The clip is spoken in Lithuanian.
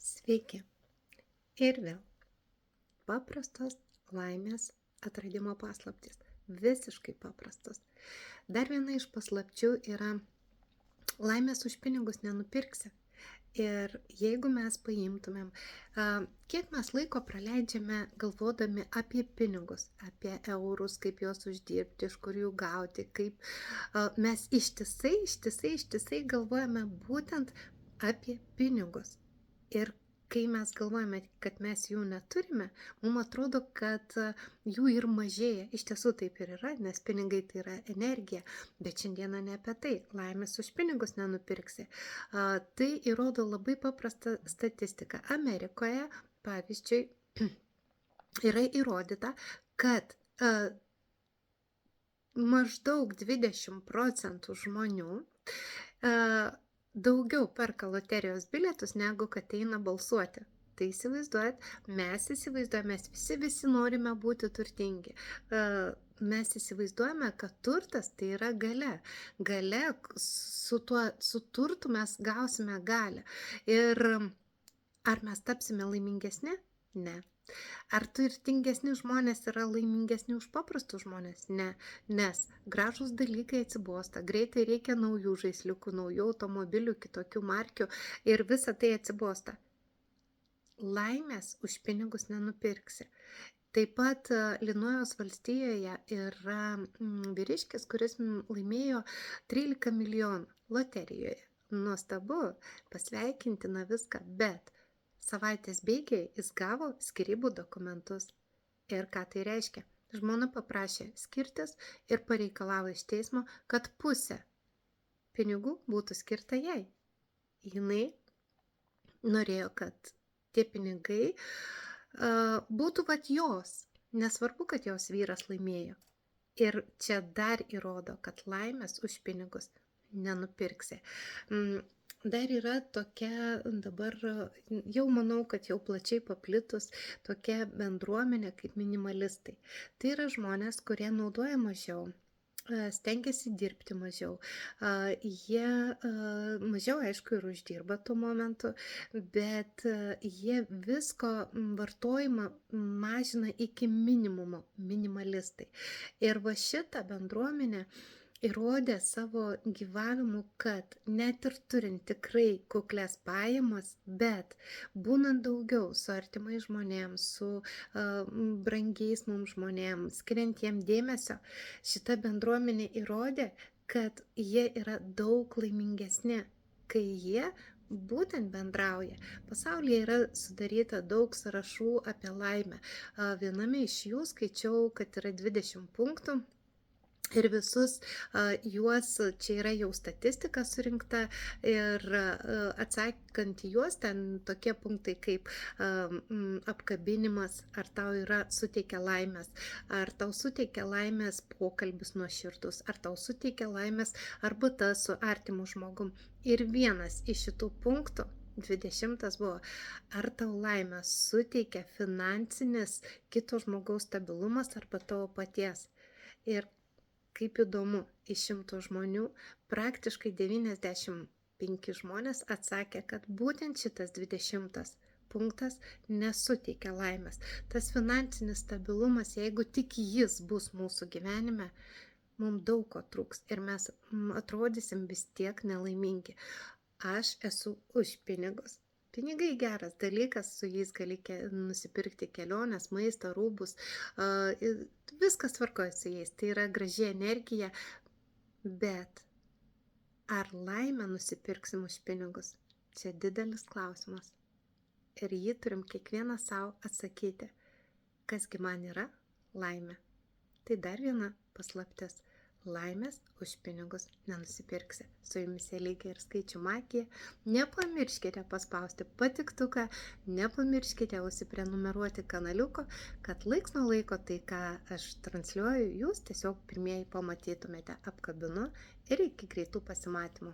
Sveiki. Ir vėl paprastos laimės atradimo paslaptys. Visiškai paprastos. Dar viena iš paslapčių yra laimės už pinigus nenupirksi. Ir jeigu mes paimtumėm, kiek mes laiko praleidžiame galvodami apie pinigus, apie eurus, kaip juos uždirbti, iš kur jų gauti, kaip mes ištisai galvojame būtent apie pinigus. Ir kai mes galvojame, kad mes jų neturime, mums atrodo, kad jų ir mažėja. Iš tiesų taip ir yra, nes pinigai tai yra energija. Bet šiandieną ne apie tai. Laimės už pinigus nenupirksi. Tai įrodo labai paprastą statistiką. Amerikoje, pavyzdžiui, yra įrodyta, kad maždaug 20% žmonių daugiau perka loterijos bilietus, negu kad eina balsuoti. Tai įsivaizduojat, mes visi norime būti turtingi. Mes įsivaizduojame, kad turtas tai yra galia. Galia, su turtu mes gausime galią. Ir ar mes tapsime laimingesni? Ne. Ar turtingesni žmonės yra laimingesni už paprastus žmonės? Ne, nes gražūs dalykai atsibosta, greitai reikia naujų žaisliukų, naujų automobilių, kitokių markių ir visa tai atsibosta. Laimės už pinigus nenupirksi. Taip pat Linojos valstijoje yra vyriškis, kuris laimėjo 13 milijonų loterijoje. Nuostabu, pasveikintina viską, bet savaitės bėgyje jis gavo skyrybų dokumentus. Ir ką tai reiškia? Žmona paprašė skirtis ir pareikalavo iš teismo, kad pusė pinigų būtų skirta jai. Jinai norėjo, kad tie pinigai būtų jos. Nesvarbu, kad jos vyras laimėjo. Ir čia dar įrodo, kad laimės už pinigus nenupirksi. Dar yra tokia dabar, jau manau, kad jau plačiai paplitus tokia bendruomenė kaip minimalistai. Tai yra žmonės, kurie naudoja mažiau, stengiasi dirbti mažiau. Jie mažiau, aišku, ir uždirba tuo momentu, bet jie visko vartojimą mažina iki minimumo, minimalistai. Ir va šitą bendruomenę įrodė savo gyvavimu, kad net ir turint tikrai kuklias pajamas, bet būnant daugiau su artimais žmonėms, su brangiais mums žmonėms, skiriant jiem dėmesio, šita bendruomenė įrodė, kad jie yra daug laimingesni, kai jie būtent bendrauja. Pasaulyje yra sudaryta daug sąrašų apie laimę. Viename iš jų skaičiau, kad yra 20 punktų. Ir visus juos, čia yra jau statistika surinkta ir atsakant į juos, ten tokie punktai kaip apkabinimas, ar tau suteikia laimės, ar tau suteikia laimės pokalbis nuoširdus, ar tau suteikia laimės arbata su artimu žmogum. Ir vienas iš šitų punktų 20 buvo, ar tau laimę suteikia finansinis kito žmogaus stabilumas arba tavo paties. Ir kaip įdomu, iš 100 žmonių praktiškai 95 žmonės atsakė, kad būtent šitas 20 punktas nesuteikia laimės. Tas finansinis stabilumas, jeigu tik jis bus mūsų gyvenime, mums daug ko trūks ir mes atrodysim vis tiek nelaimingi. Aš esu už pinigus. Pinigai geras dalykas, su jais gali nusipirkti keliones, maistą, rūbus, viskas tvarkoja su jais, tai yra graži energija, bet ar laimę nusipirksim už pinigus? Čia didelis klausimas. Ir jį turim kiekvieną savo atsakyti, kasgi man yra laimė. Tai dar viena paslaptis. Laimės už pinigus nenusipirksi. Su jumis Elygė ir skaičių magija. Nepamirškite paspausti patiktuką, nepamirškite užsiprenumeruoti kanaliuko, kad laiks nuo laiko tai, ką aš transliuoju, jūs tiesiog pirmieji pamatytumėte. Apkabinu ir iki greitų pasimatymų.